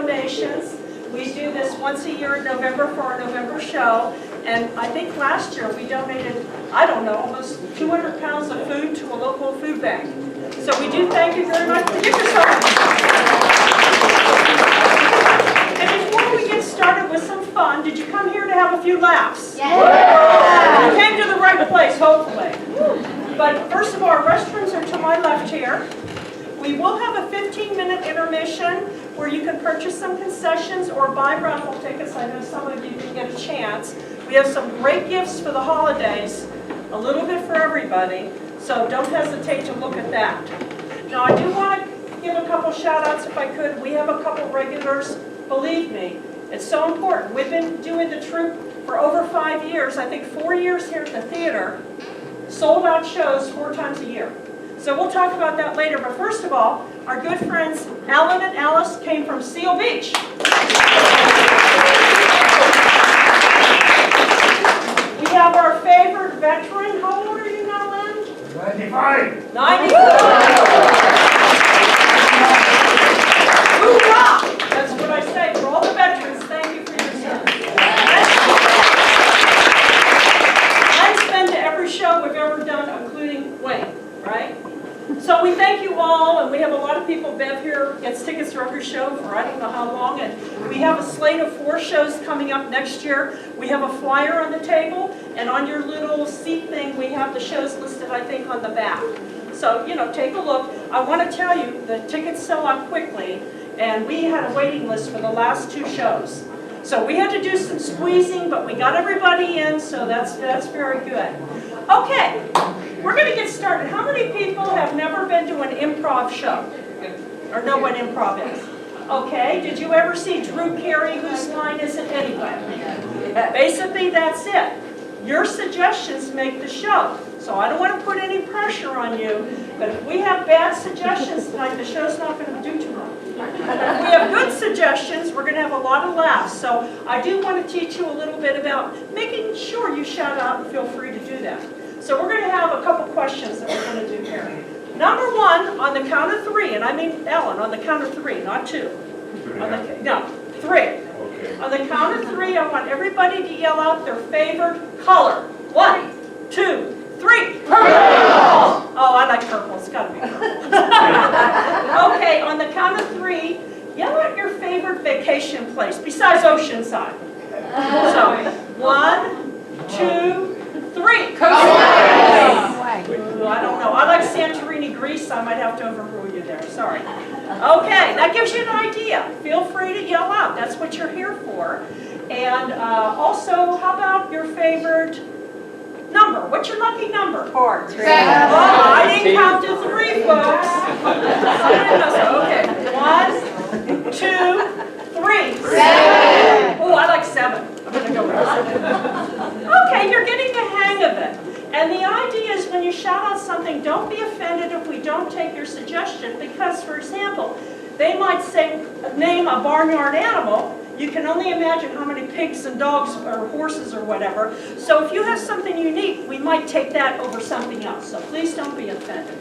donations. We do this once a year in November for our November show. And I think last year we donated, I don't know, almost 200 pounds of food to a local food bank. So we do thank you very much. Give yourself a And before we get started with some fun, did you come here to have a few laughs? Yeah. You came to the right place, hopefully. But first of all, our restrooms are to my left here. We will have a 15-minute intermission where you can purchase some concessions or buy raffle tickets. I know some of you can get a chance. We have some great gifts for the holidays, a little bit for everybody, so don't hesitate to look at that. Now, I do want to give a couple shout-outs if I could. We have a couple regulars. Believe me, it's so important. We've been doing the troupe for over 5 years, I think 4 years here at the theater, sold out shows 4 times a year. So we'll talk about that later, but first of all, our good friends Alan and Alice came from Seal Beach. We have our favorite veteran. How old are you now, Lynn? 95. 94. Hoorah! That's what I say for all the veterans. Thank you for your service. Thanks been to every show we've ever done, including Wayne, right? So we thank you all, and we have a lot of people. Bev here gets tickets for every show for I don't know how long, and we have a slate of 4 shows coming up next year. We have a flyer on the table, and on your little seat thing, we have the shows listed, I think, on the back. So, you know, take a look. I want to tell you, the tickets sell out quickly, and we had a waiting list for the last 2 shows. So we had to do some squeezing, but we got everybody in, so that's very good. Okay, we're going to get started. How many people have never been to an improv show? Or know what improv is? Okay, did you ever see Drew Carey, Whose Line Is It Anyway? Basically, that's it. Your suggestions make the show. So I don't want to put any pressure on you, but if we have bad suggestions tonight, the show's not going to do too much. If we have good suggestions, we're going to have a lot of laughs. So I do want to teach you a little bit about making sure you shout out and feel free to do that. So we're going to have a couple questions that we're going to do here. Number 1, on the count of 3, and I mean Ellen, on the count of 3, not 2. No, 3. Okay. On the count of 3, I want everybody to yell out their favorite color. 1, 2, 3. Purple! Oh, I like purple. It's got to be purple. Okay, on the count of 3, yell out your favorite vacation place besides Oceanside. So, 1, 2, 3. Ooh, I don't know. I like Santorini, Greece. I might have to overrule you there. Sorry. Okay, that gives you an idea. Feel free to yell out. That's what you're here for. And also, how about your favorite number? What's your lucky number? 4. 3. Oh, I didn't count to 3, folks. Okay, 1, 2, 3. 7. Oh, I like 7. I'm going to go with 7. Okay, you're getting the hang of it. And the idea is when you shout out something, don't be offended if we don't take your suggestion, because, for example, they might say, name a barnyard animal. You can only imagine how many pigs and dogs or horses or whatever. So if you have something unique, we might take that over something else. So please don't be offended.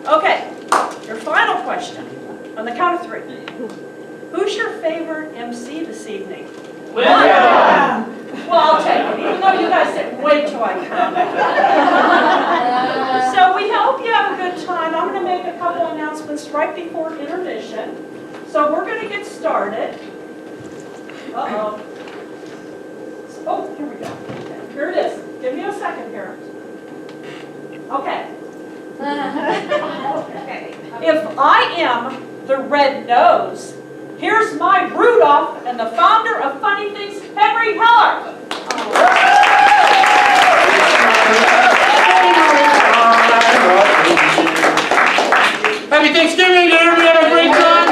Okay, your final question on the count of 3. Who's your favorite MC this evening? Well, I'll take it, even though you guys said wait till I come. So we hope you have a good time. I'm going to make a couple announcements right before intermission. So we're going to get started. Uh-oh. Oh, here we go. Okay, here it is. Give me a second here. Okay. If I am the red nose, here's my Rudolph and the founder of Funny Things, Henry Heller. Happy Thanksgiving! Did everybody have a great time?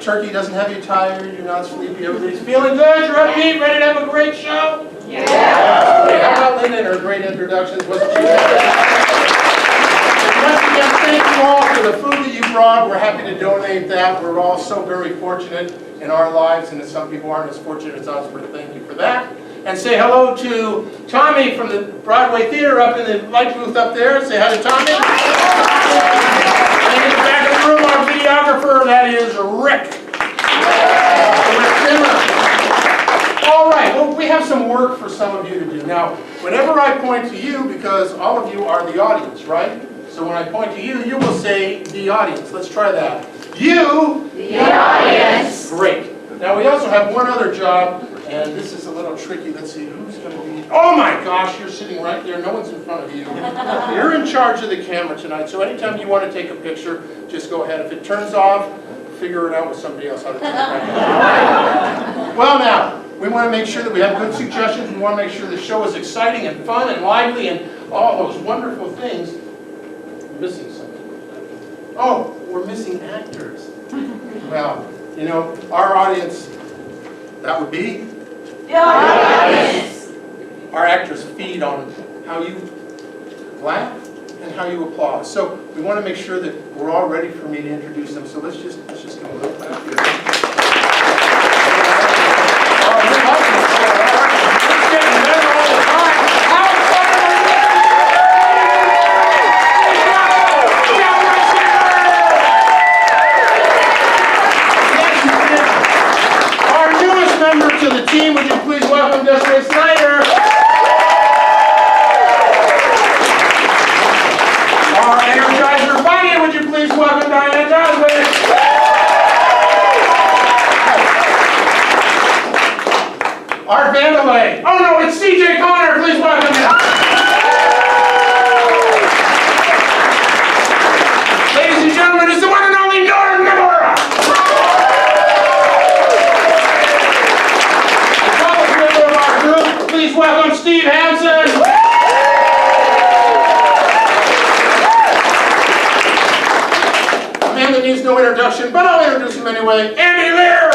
Turkey doesn't have you tired, you're not sleepy, everybody's feeling good, you're upbeat, ready to have a great show? Yeah! Hey, how about Linda and her great introductions? Wasn't she? Once again, thank you all for the food that you brought. We're happy to donate that. We're all so very fortunate in our lives, and some people aren't as fortunate as us, but thank you for that. And say hello to Tommy from the Broadway Theater up in the light booth up there. Say hi to Tommy. And in the back of the room, our videographer, that is some of you to do. Now, whenever I point to you, because all of you are the audience, right? So when I point to you, you will say the audience. Let's try that. You, The audience. Great. Now we also have one other job, and this is a little tricky. Let's see, who's going to be... Oh my gosh, you're sitting right there. No one's in front of you. You're in charge of the camera tonight, so anytime you want to take a picture, just go ahead. If it turns off, figure it out with somebody else how to take it back. Well now, we want to make sure that we have good suggestions. We want to make sure the show is exciting and fun and lively and all those wonderful things. We're missing something. Oh, we're missing actors. Well, you know, our audience, that would be? The audience. Our actors feed on how you laugh and how you applaud. So we want to make sure that we're all ready for me to introduce them. So let's just go a little clap here. It's getting better all the time. How fun are you? Our newest member to the team, would you please welcome Desiree Snyder? Our Energizer Bunny, would you please welcome Diane Doswick? Our Vandalay. Oh no, it's CJ Connor, please welcome him. Ladies and gentlemen, it's the one and only Norm Namora. The tallest member of our group, please welcome Steve Hansen. A man that needs no introduction, but I'll introduce him anyway, Andy Lear!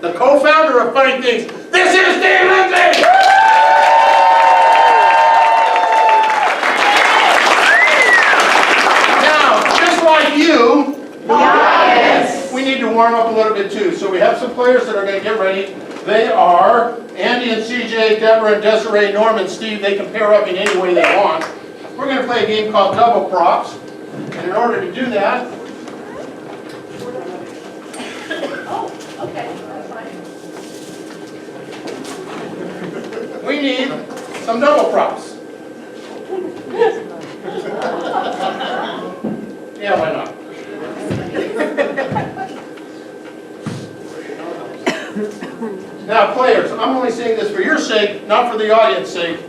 The co-founder of Funny Things. This is Dave Lindsay! Now, just like you, we need to warm up a little bit too. So we have some players that are going to get ready. They are Andy and CJ, Deborah and Desiree, Norm and Steve. They can pair up in any way they want. We're going to play a game called Double Props. And in order to do that, Okay. we need some double props. Yeah, why not? Now, players, I'm only saying this for your sake, not for the audience's sake.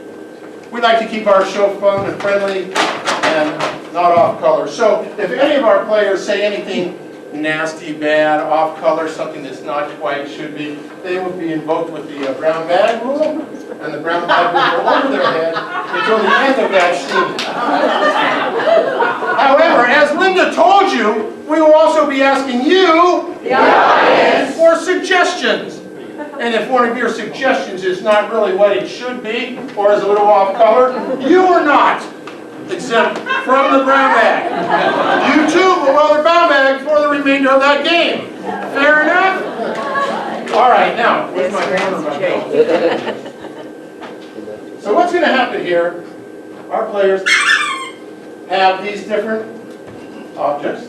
We like to keep our show fun and friendly and not off color. So, if any of our players say anything nasty, bad, off color, something that's not quite should be, they will be invoked with the brown bag rule, and the brown bag will go over their head until the end of that scene. However, as Linda told you, we will also be asking you for suggestions. And if one of your suggestions is not really what it should be, or is a little off color, you are not exempt from the brown bag. You too will wear the brown bag for the remainder of that game. Fair enough? All right, now, where's my camera? So what's going to happen here, our players have these different objects,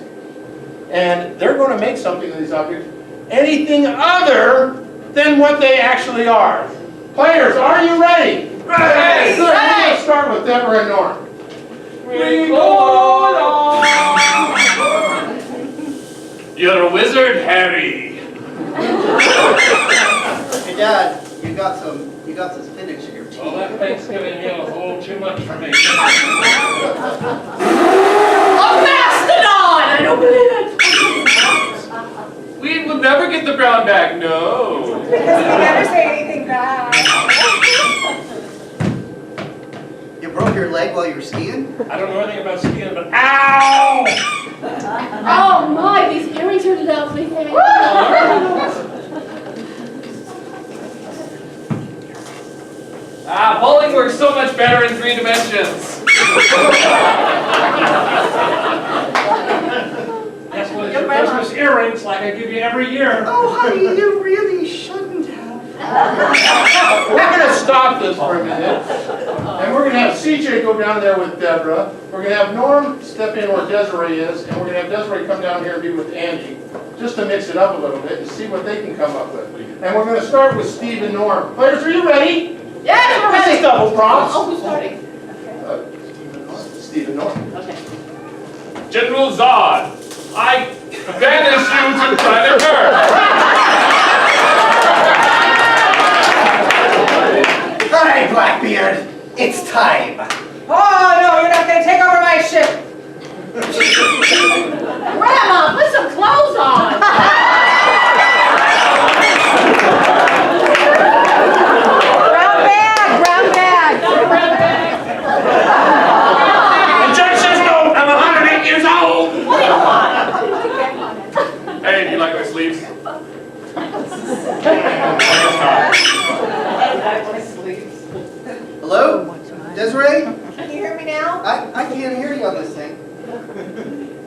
and they're going to make something of these objects anything other than what they actually are. Players, are you ready? Ready! Good. We're going to start with Deborah and Norm. You're a wizard, Harry. Hey Dad, you got some spinach in your tea. Well, that Thanksgiving meal is a little too much for me. A mastodon! I don't believe it. We will never get the brown bag, no. Because we never say anything bad. You broke your leg while you were skiing? I don't know anything about skiing, but ow! Oh my, these earrings are lovely. Bowling works so much better in 3 dimensions. That's what it's your Christmas earrings like I give you every year. Oh honey, you really shouldn't have. We're going to stop this for a minute, and And we're going to have CJ go down there with Deborah. We're going to have Norm step in where Desiree is, and we're going to have Desiree come down here and be with Andy, just to mix it up a little bit and see what they can come up with. And we're going to start with Steve and Norm. Players, are you ready? Yes, we're This is ready. double props. Oh, who's starting? Steve and Norm. Okay. General Zod, I banish you to planet Earth. All right, Blackbeard, it's time. Oh, no, you're not gonna take over my ship. Grandma, put some clothes on. Brown bag, brown bag. Objection, no, I'm 108 years old. Hey, do you like my sleeves? Hello? Desiree? Can you hear me now? I can't hear you on this thing.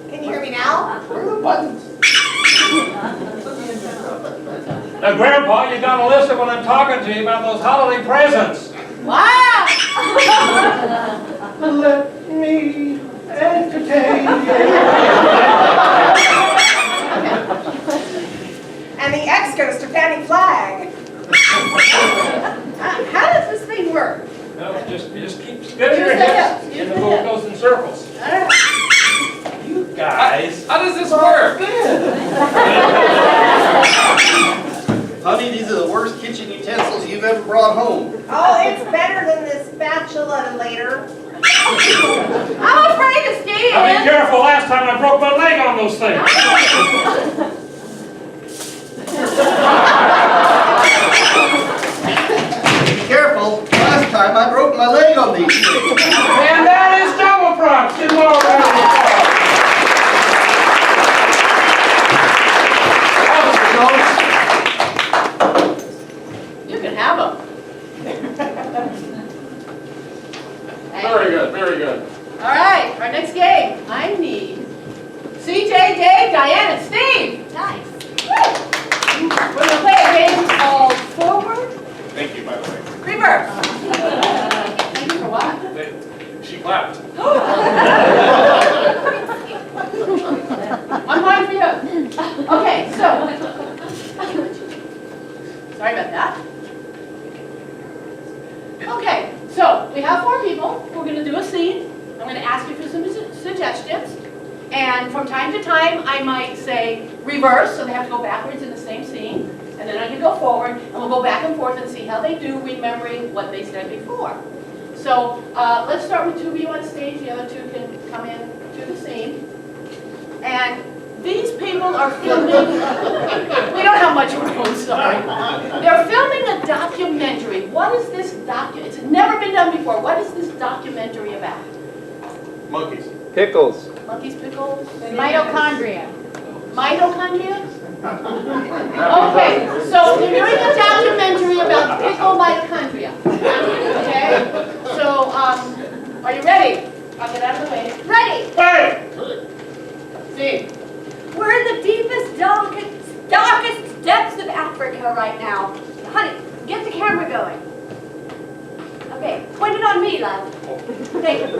Can you hear me now? Where are the buttons? Now, Grandpa, you gotta listen when I'm talking to you about those holiday presents. Wow. Let me entertain you. And the X goes to Fanny Flag. How does this thing work? No, you just keep spinning your Use the hips, hips, use and the the boat hips. goes in circles. All right. You guys. How does this work? Honey, these are the worst kitchen utensils you've ever brought home. Oh, it's better than this spatula later. I'm afraid to ski Now be in. careful, last time I broke my leg on those things. Be careful, last time I broke my leg on these things. And that is double props. Give them all a round of applause. You can have them. Very good, very good. All right, our next game. I need CJ, Dave, Diane, and Steve. Nice. We're going to play a game called Forward, Thank you, by the way. Reverse. Thank you for what? She clapped. One point for you. Okay, so. Sorry about that. Okay, so we have 4 people. We're going to do a scene. I'm going to ask you for some suggestions. And from time to time, I might say reverse, so they have to go backwards in the same scene. And then I can go forward, and we'll go back and forth and see how they do remembering what they said before. So let's start with 2 of you on stage. The other 2 can come in to the scene. And these people are filming, we don't have much room, sorry. They're filming a documentary. What is this it's never been done before. What is this documentary about? Monkeys. Pickles. Monkeys, pickles? Mitochondria. Mitochondria? Okay, so they're doing a documentary about pickle mitochondria. Okay? So, are you ready? I'll get out of the way. Ready. Hey! See? We're in the deepest, darkest depths of Africa right now. Honey, get the camera going. Okay, point it on me, love. Thank you.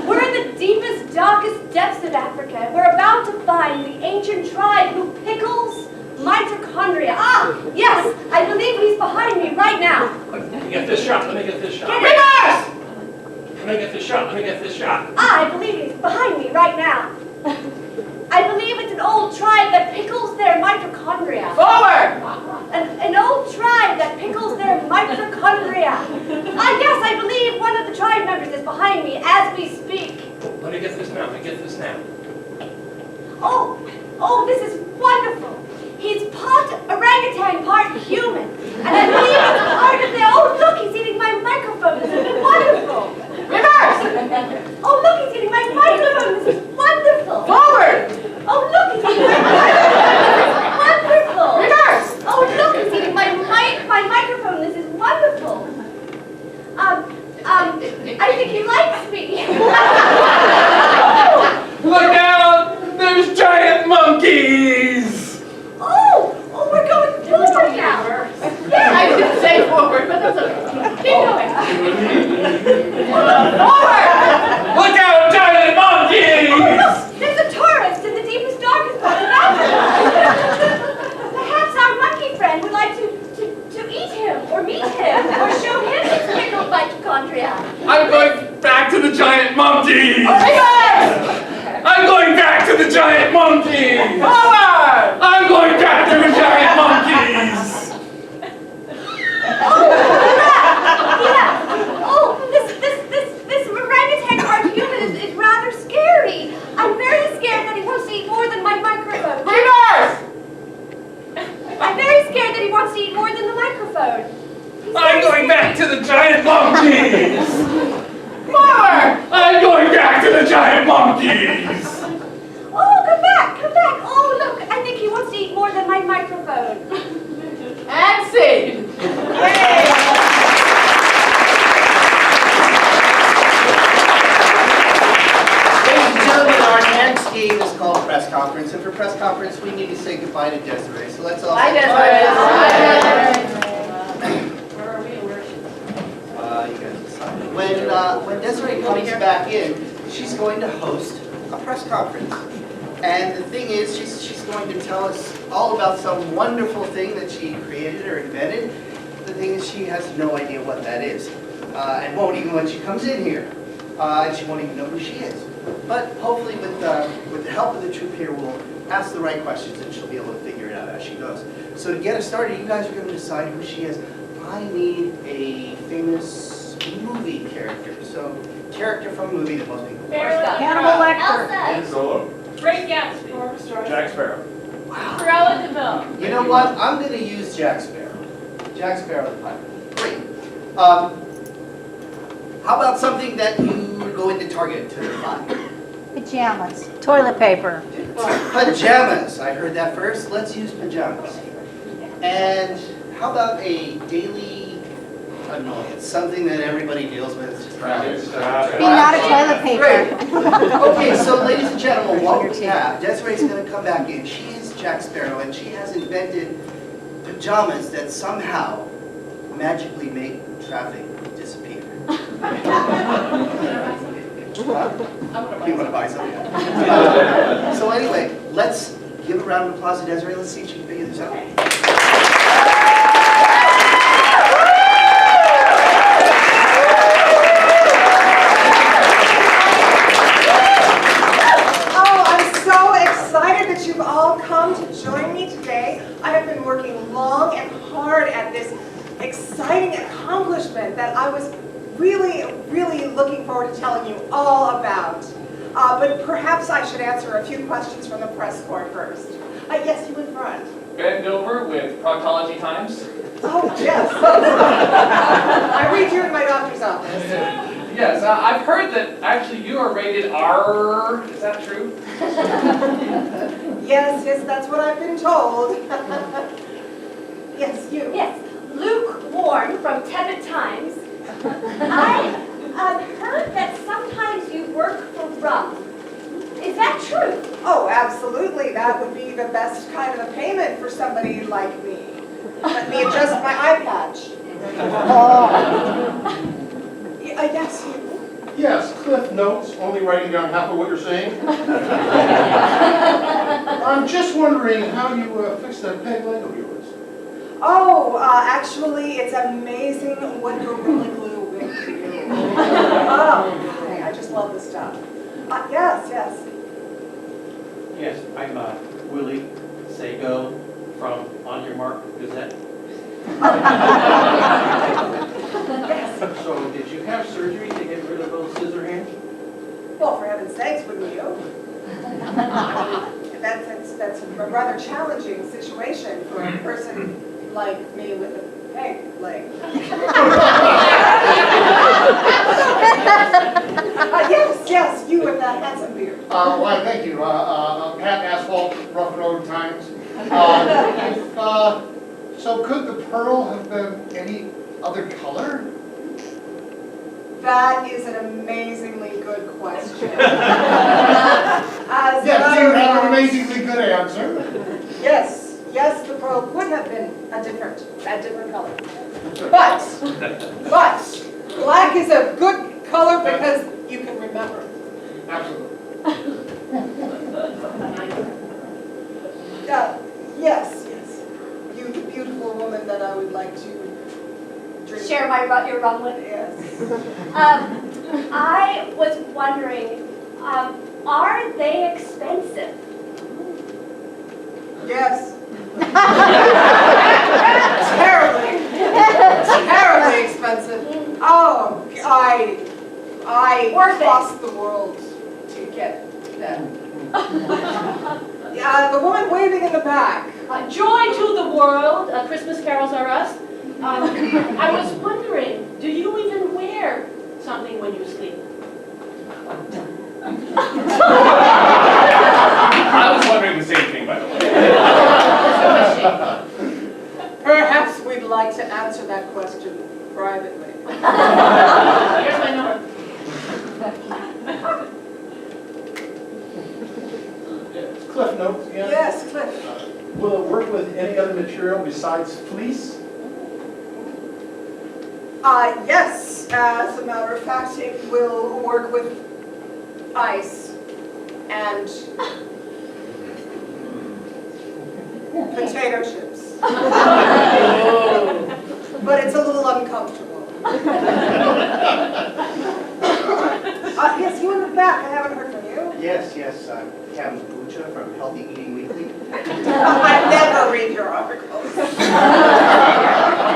We're in the deepest, darkest depths of Africa. We're about to find the ancient tribe who pickles mitochondria. Ah, yes, I believe he's behind me right now. Let me get this shot. Let me get this shot. Reverse! Let me get this shot. Let me get this shot. Ah, I believe he's behind me right now. I believe it's an old tribe that pickles their mitochondria. Forward! An old tribe that pickles their mitochondria. Ah, yes, I believe one of the tribe members is behind me as we speak. Let me get this now. Let me get this now. Oh, this is wonderful. He's part orangutan, part human. And I believe it's part of the, oh, look, he's eating my microphone. This is wonderful. Reverse! Oh, look, he's eating my microphone. This is wonderful. Forward! Oh, look, he's eating my microphone. This is wonderful. Reverse! Oh, look, he's eating my microphone. This is wonderful. I think he likes me. Look out! There's giant monkeys! Oh, we're going forward now. I didn't say forward, but that's okay. Keep going. meet him or show him his pickled mitochondria. I'm going back to the giant monkeys! I'm going back to the giant monkeys! I'm going back to the giant monkeys! Yeah. Oh, this orangutan cartoon is rather scary. I'm very scared that he wants to eat more than my microphone. I'm very scared that he wants to eat more than the microphone. I'm going back to the giant monkeys! I'm going back to the giant monkeys! Oh, come back, come back. Oh, look, I think he wants to eat more than my microphone. And scene. Ladies and gentlemen, our next game is called press conference, and for press conference, we need to say goodbye to Desiree. So let's all Bye, say Desiree. Where are we? You guys decide. When Desiree comes back in, she's going to host a press conference. And the thing is, she's going to tell us all about some wonderful thing that she created or invented. The thing is, she has no idea what that is. And won't even when she comes in here. And she won't even know who she is. But hopefully with the help of the troupe here, we'll ask the right questions and she'll be able to figure it out as she goes. So to get us started, you guys are going to decide who she is. I need a famous movie character. So, character from a movie that most people know. Hannibal Lecter. Elsa. Solo. Great Gatsby. Jack Sparrow. Cruella de Vil. You know what? I'm going to use Jack Sparrow. Jack Sparrow the pirate. Great. How about something that you go into Target to buy? Pajamas. Toilet paper. Pajamas. I heard that first. Let's use pajamas. And how about a daily annoyance? Something that everybody deals with. Be not a toilet Great. paper. Okay, so ladies and gentlemen, what we have, Desiree's going to come back in. She is Jack Sparrow, and she has invented pajamas that somehow magically make traffic disappear. Huh? You want to buy something? So anyway, let's give a round of applause to Desiree. Let's see if she can figure this out. Oh, I'm so excited that you've all come to join me today. I have been working long and hard at this exciting accomplishment that I was really looking forward to telling you all about. But perhaps I should answer a few questions from the press corps first. Yes, you in front. Ben Dover with Proctology Times. Oh, yes. I read you in my doctor's office. Yes, I've heard that actually you are rated R. Is that true? Yes, that's what I've been told. Yes, you. Yes, lukewarm from Tebet Times. I've heard that sometimes you work for rum. Is that true? Oh, absolutely. That would be the best kind of a payment for somebody like me. Let me adjust my eye patch. Yes, you. Yes, Cliff Notes, only writing down half of what you're saying. I'm just wondering how you fixed that peg leg of yours. Oh, actually, it's amazing what Gorilla Glue will do. Oh, I just love this stuff. Yes. Yes, I'm Willie Sago from On Your Mark Gazette. Yes. So, did you have surgery to get rid of those scissor hands? Well, for heaven's sakes, wouldn't you? That's a rather challenging situation for a person like me with a peg leg. Yes, you with that handsome beard. Why, thank you. Pat Asphalt, Rough Road Times. So could the pearl have been any other color? That is an amazingly good question. Yes, you have an amazingly good answer. Yes, the pearl would have been a different color. But black is a good color because you can remember. Absolutely. Yes. You, the beautiful woman that I would like to share your rumbling? Yes. I was wondering, are they expensive? Yes. Terribly expensive. Oh, I Worth it. crossed the world to get them. The woman waving in the back. Joy to the world, Christmas carols are us. I was wondering, do you even wear something when you sleep? I was wondering the same thing, by the way. Perhaps we'd like to answer that question privately. Here's my number. Cliff notes again. Yes, Cliff. Will it work with any other material besides fleece? Yes, as a matter of fact, it will work with ice and potato chips. But it's a little uncomfortable. Yes, you in the back, I haven't heard from you. Yes, I'm Cam Bucha from Healthy Eating Weekly. I never read your articles.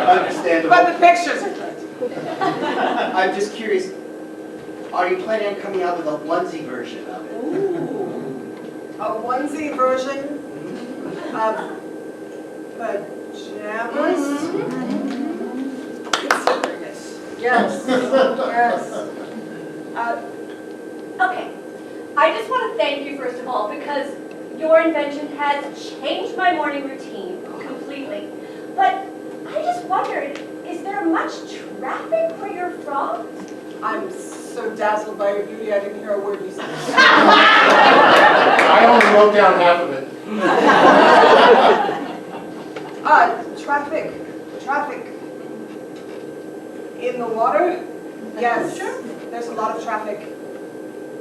Understandable. But the pictures are good. I'm just curious, are you planning on coming out with a onesie version of it? A onesie version of pajamas? Considering it. Yes, yes. Okay, I just want to thank you first of all because your invention has changed my morning routine completely. But I just wondered, is there much traffic where you're from? I'm so dazzled by your beauty, I didn't hear a word you said. I only wrote down half of it. Traffic. In the water? Yes. There's a lot of traffic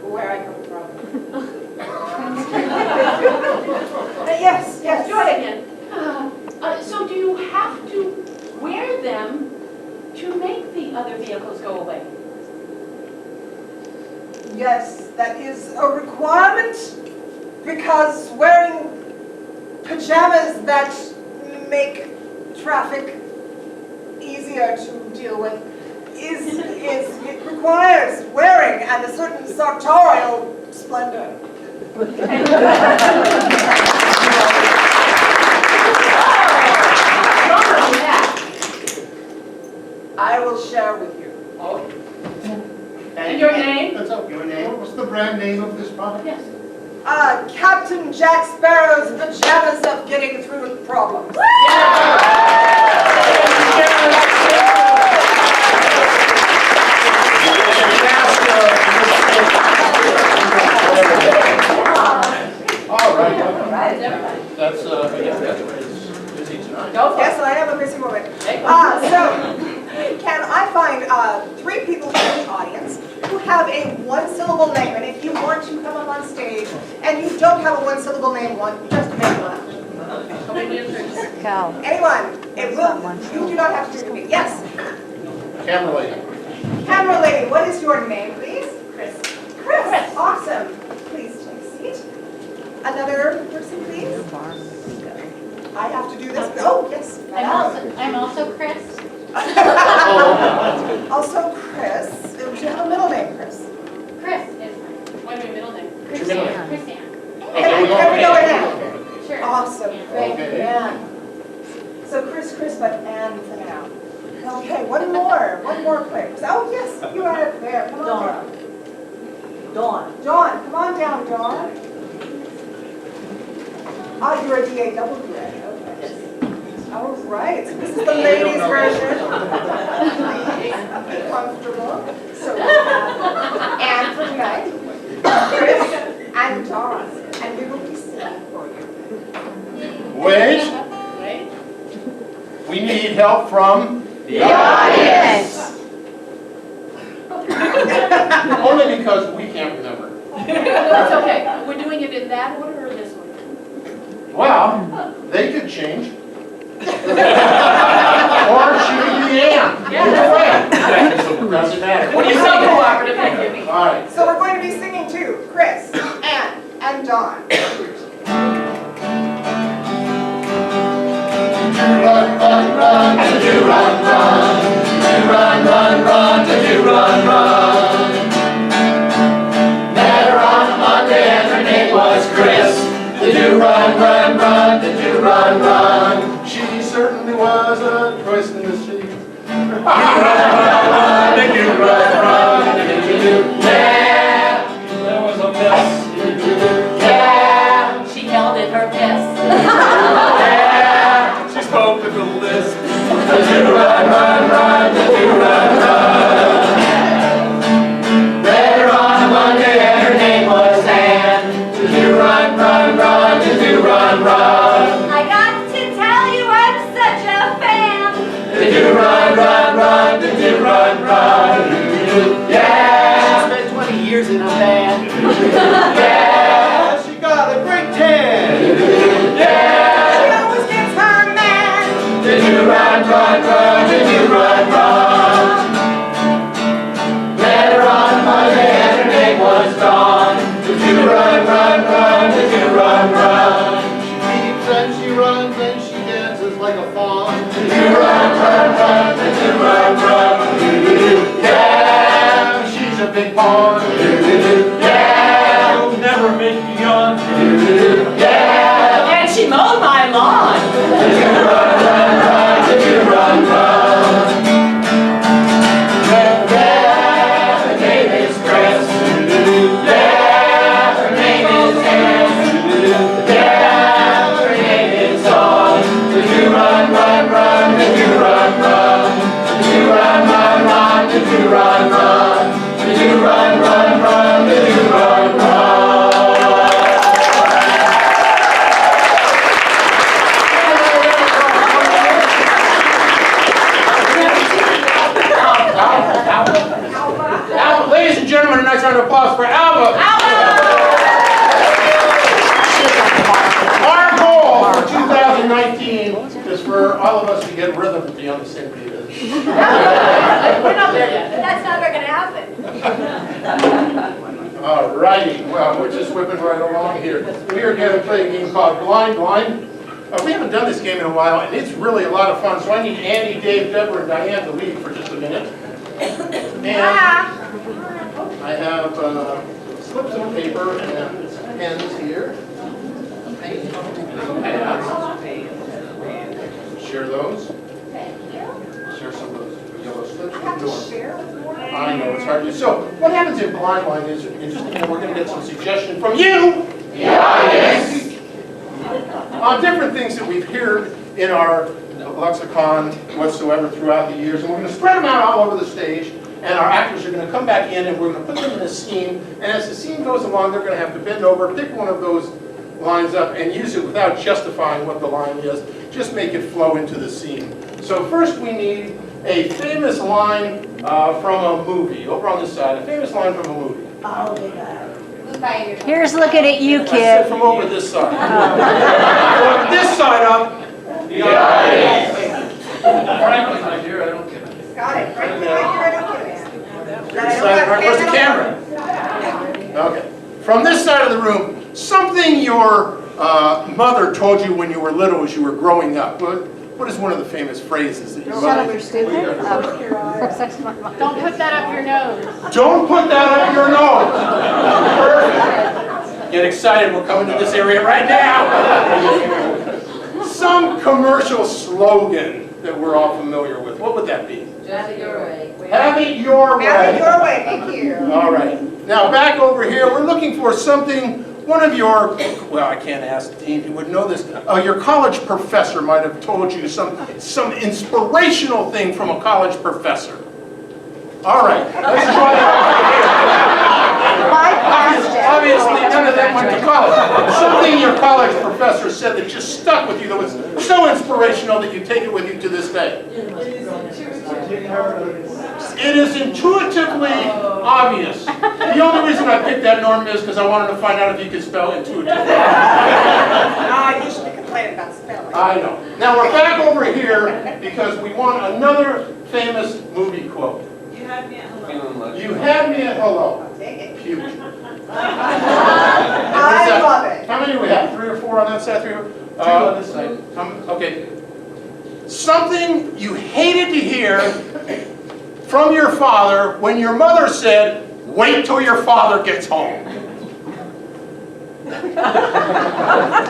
where I come from. Yes. Joy again. So do you have to wear them to make the other vehicles go away? Yes, that is a requirement because wearing pajamas that make traffic easier to deal with it requires wearing and a certain sartorial splendor. I will share with you. And your name? That's okay. Your name? What's the brand name of this product? Yes. Captain Jack Sparrow's pajamas of getting through problems. All right. Everybody. That's busy tonight. Go for Yes, it. I am a busy woman. Take So, can I find 3 people in the audience who have a one-syllable name? And if you want to come up on stage and you don't have a one-syllable name, just make one. Go. Anyone? It will. You do not have to repeat. Yes. Camera lady. Camera lady, what is your name, please? Chris. Awesome. Please take a seat. Another person, please. I have to do this. Oh, yes. I'm also Chris. Also, Chris. Do you have a middle name, Chris? Chris is What's your middle name? What's your middle name? Christian. Can we go with that? Sure. Awesome. Great. Okay. Anne. So Chris, but Anne for now. Okay, one more please. Oh, yes, you are it there. Come on down. Dawn, come on down, Dawn. Oh, you're a DAW, okay. All right, so this is the ladies' version. Please, be comfortable. So we have Anne for tonight, Chris, and Dawn, and we will be singing for you. Wait. We need help from the audience. Only because we can't remember. That's okay. We're doing it in that order or this order? Well, they could change. Or she could be Anne. Yeah, Yeah, there was a miss. Yeah, she held in her piss. Yeah, she spoke with a lisp. Met her on a Monday and her name was Anne. Do run, run, run, do run, run. I got to tell you, I'm such a fan. Do run, run, run, do run, run. Yeah, She spent 20 years in a band. yeah, She got a great tan. yeah. She always gets her man. Do run, run, run, do run, run. Met her on Monday and her name was Dawn. Do run, run, run, do run, run. She peeps and she runs and she dances like a fawn. Do run, run, run, do run, run. Yeah, She's a big pawn. yeah, you'll never make me yawn. Yeah, And she mowed my lawn. do run, run, run, do run, run. Yeah, her name is Chris. Yeah, her name is Anne. Yeah, her name is Dawn. Do run, run, run, do run, run. Do run, run, run, do run, run. Do run, run, run, do run, run. Alba, ladies and gentlemen, a nice round of applause for Alba. Our goal for 2019 is for all of us to get rhythm and be on the same page. We're not there yet. That's never gonna happen. All righty, well, we're just whipping right along here. We're going to play a game called Blind Blind. We haven't done this game in a while, and it's really a lot of fun, so I need Andy, Dave, Deborah, and Diane to lead for just a minute. And I have slips of paper and pens here. Share those. Share some of those yellow slips. I have to share with more. I know, it's hard to do. So, what happens in Blind Blind is, in just a minute, we're going to get some suggestion from you, the audience, on different things that we've heard in our lexicon whatsoever throughout the years, and we're going to spread them out all over the stage, and our actors are going to come back in, and we're going to put them in a scene, and as the scene goes along, they're going to have to bend over, pick one of those lines up, and use it without justifying what the line is. Just make it flow into the scene. So first we need a famous line from a movie. Over on this side, a famous line from a movie. Here's looking at you, I said kid. from over this side. From this side up. The audience. Frankly, my dear, I don't get it. Got it. Right here, I don't get it. This side, right, where's the camera? Okay. From this side of the room, something your mother told you when you were little as you were growing up. What is one of the famous phrases that your mother... You're stupid. Don't put that up your nose. Don't put that up your nose. Perfect. Get excited, we're coming to this area right now. Some commercial slogan that we're all familiar with. What would that be? Have it your way. Have it your way. Have it your way, thank you. All right. Now back over here, we're looking for something, one of your, well, I can't ask Dean, you would know this. Your college professor might have told you some inspirational thing from a college professor. All right, let's try that. Obviously, none of them went to college. Something your college professor said that just stuck with you, that was so inspirational that you take it with you to this day. It is intuitively obvious. The only reason I picked that, Norm, is because I wanted to find out if you could spell intuitively. You should be complaining about spelling. I know. Now we're back over here because we want another famous movie quote. You had me at hello. You had me at hello. I'll take it. Huge. I love it. How many do we have? 3 or 4 on that side? 3 or 2 on this side. Okay. Something you hated to hear from your father when your mother said, "Wait till your father gets home."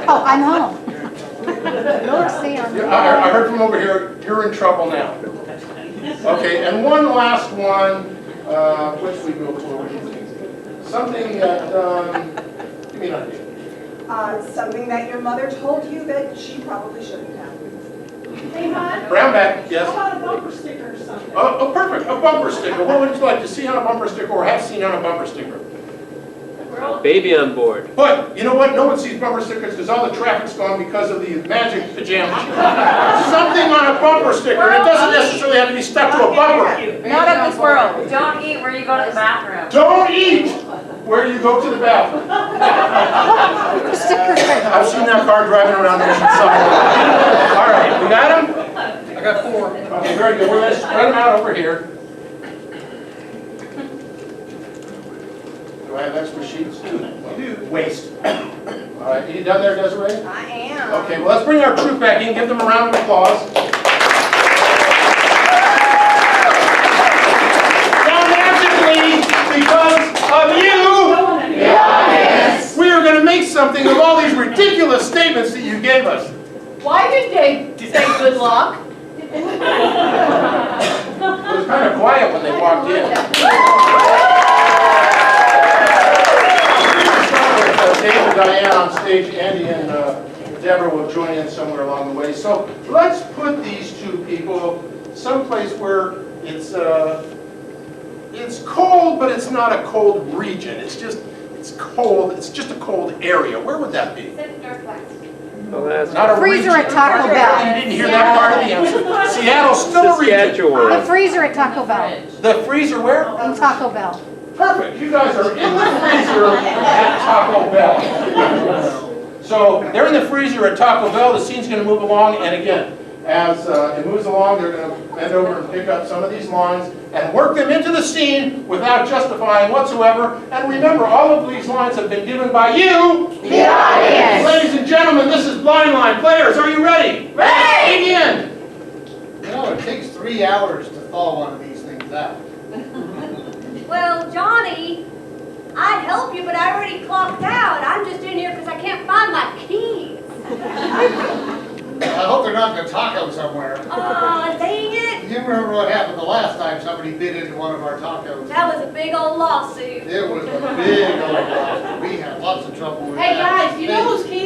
Oh, I'm home. You'll see on I heard from over here, you're in trouble now. Okay, and one last one, which we go for. Something that, give me an idea. Something that your mother told you that she probably shouldn't have. Hey, hon, Brown bag, yes. how about a bumper sticker or something? Oh, perfect, a bumper sticker. What would you like to see on a bumper sticker or have seen on a bumper sticker? Baby on board. But, you know what? No one sees bumper stickers because all the traffic's gone because of the magic pajamas. Something on a bumper sticker. It doesn't necessarily have to be stuck to a bumper. Not of this world. Don't eat where you go to the bathroom. Don't eat where you go to the bathroom. I've seen that car driving around Ocean Side. All right, we got them? I got 4. Okay, very good. We're going to spread them out over here. Do I have extra sheets? You do. Waste. All right, you done there, Desiree? I am. Okay, well, let's bring our troupe back in. Give them a round of applause. Now, magically, because of you, we are going to make something of all these ridiculous statements that you gave us. Why did they say good luck? It was kind of quiet when they walked in. Dave and Diane on stage, Andy and Deborah will join in somewhere along the way. So let's put these two people someplace where it's cold, but it's not a cold region. It's cold. It's just a cold area. Where would that be? Well, that's Not a Freezer region. at Taco Bell. You didn't hear that part of the answer. Seattle's still a region. The Saskatchewan. freezer at Taco Bell. The freezer where? In Taco Bell. Perfect. You guys are in the freezer at Taco Bell. So they're in the freezer at Taco Bell. The scene's going to move along, and again, as it moves along, they're going to bend over and pick up some of these lines and work them into the scene without justifying whatsoever. And remember, all of these lines have been given by you, the audience. Ladies and gentlemen, this is Blind Line. Players, are you ready? Ready! Begin. You know, it takes 3 hours to thaw one of these things out. Well, Johnny, I'd help you, but I already clocked out. I'm just in here because I can't find my keys. I hope they're not in a taco somewhere. Aw, dang it. You remember what happened the last time somebody bit into one of our tacos? That was a big old lawsuit. It was a big old loss. We had lots of trouble with that. Hey guys, you know whose keys